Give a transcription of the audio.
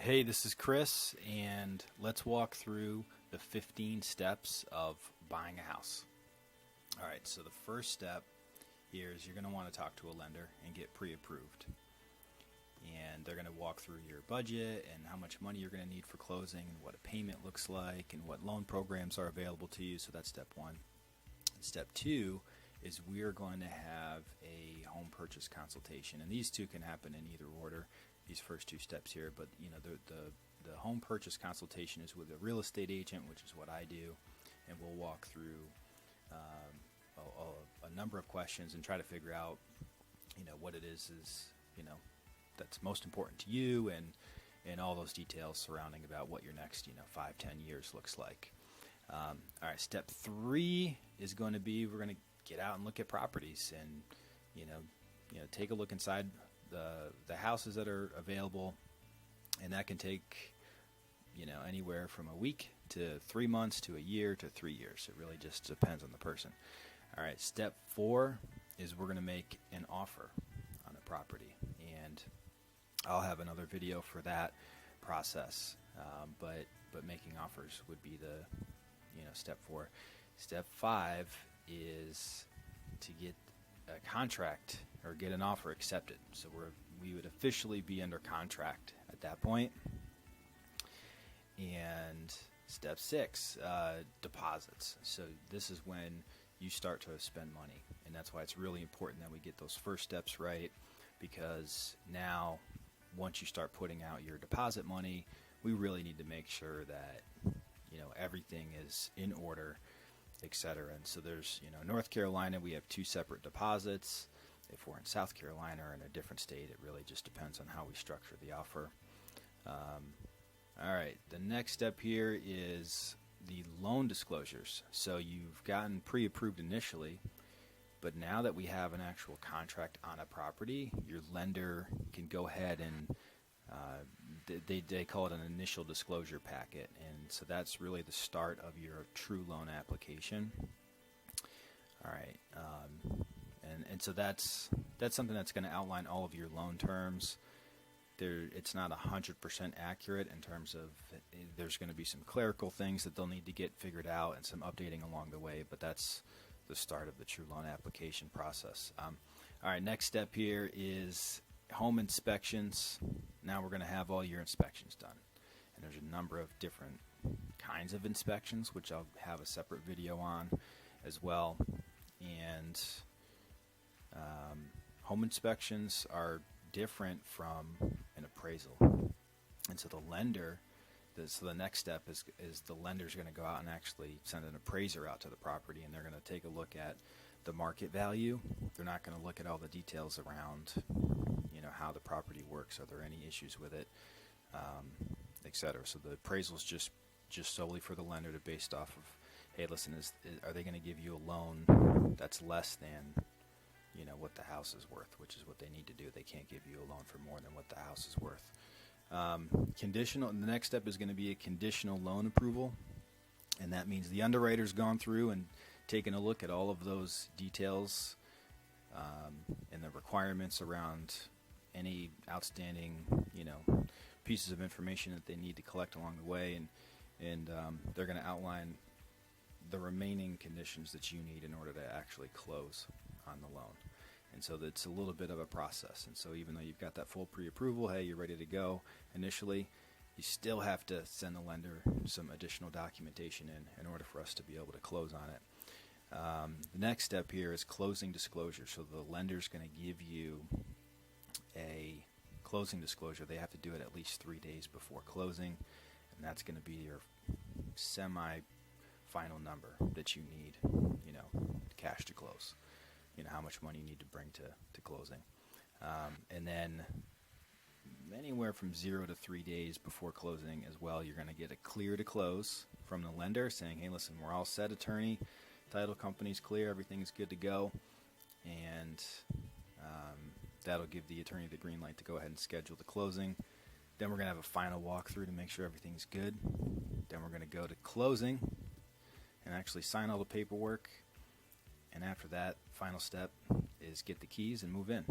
Hey, this is Chris, and let's walk through the 15 steps of buying a house. All right, so the first step here is you're going to want to talk to a lender and get pre-approved. And they're going to walk through your budget and how much money you're going to need for closing and what a payment looks like and what loan programs are available to you. So that's step one. Step two is we're going to have a home purchase consultation, and these two can happen in either order, these first two steps here, but the home purchase consultation is with a real estate agent, which is what I do, and we'll walk through a number of questions and try to figure out what it is that's most important to you, and all those details surrounding about what your next 5-10 years looks like. All right, step three is going to be we're going to get out and look at properties and take a look inside the houses that are available, and that can take anywhere from a week to 3 months to a year to 3 years. It really just depends on the person. All right, step four is we're going to make an offer on a property, and I'll have another video for that process, but making offers would be the step four. Step five is to get a contract or get an offer accepted. So we would officially be under contract at that point. And step six, deposits. So this is when you start to spend money, and that's why it's really important that we get those first steps right, because now once you start putting out your deposit money, we really need to make sure that everything is in order, etc. And so there's North Carolina, we have 2 separate deposits. If we're in South Carolina or in a different state, it really just depends on how we structure the offer. All right, the next step here is the loan disclosures. So you've gotten pre-approved initially, but now that we have an actual contract on a property, your lender can go ahead and they call it an initial disclosure packet, and so that's really the start of your true loan application. All right, and so that's something that's going to outline all of your loan terms. It's not 100% accurate in terms of there's going to be some clerical things that they'll need to get figured out and some updating along the way, but that's the start of the true loan application process. All right, next step here is home inspections. Now we're going to have all your inspections done, and there's a number of different kinds of inspections, which I'll have a separate video on as well. And home inspections are different from an appraisal, and so the next step is the lender's going to go out and actually send an appraiser out to the property, and they're going to take a look at the market value. They're not going to look at all the details around how the property works, are there any issues with it, etc. So the appraisal is just solely for the lender to based off of, hey, listen, are they going to give you a loan that's less than what the house is worth, which is what they need to do. They can't give you a loan for more than what the house is worth. Conditional. The next step is going to be a conditional loan approval, and that means the underwriter's gone through and taken a look at all of those details and the requirements around any outstanding pieces of information that they need to collect along the way, and they're going to outline the remaining conditions that you need in order to actually close on the loan. And so it's a little bit of a process. And so even though you've got that full pre-approval, hey, you're ready to go initially, you still have to send the lender some additional documentation in order for us to be able to close on it. The next step here is closing disclosure. So the lender's going to give you a closing disclosure. They have to do it at least 3 days before closing, and that's going to be your semi-final number that you need, cash to close. How much money you need to bring to closing. And then anywhere from 0 to 3 days before closing as well, you're going to get a clear to close from the lender saying, hey, listen, we're all set, attorney, title company's clear, everything's good to go. And that'll give the attorney the green light to go ahead and schedule the closing. Then we're going to have a final walkthrough to make sure everything's good. Then we're going to go to closing and actually sign all the paperwork. And after that, final step is get the keys and move in.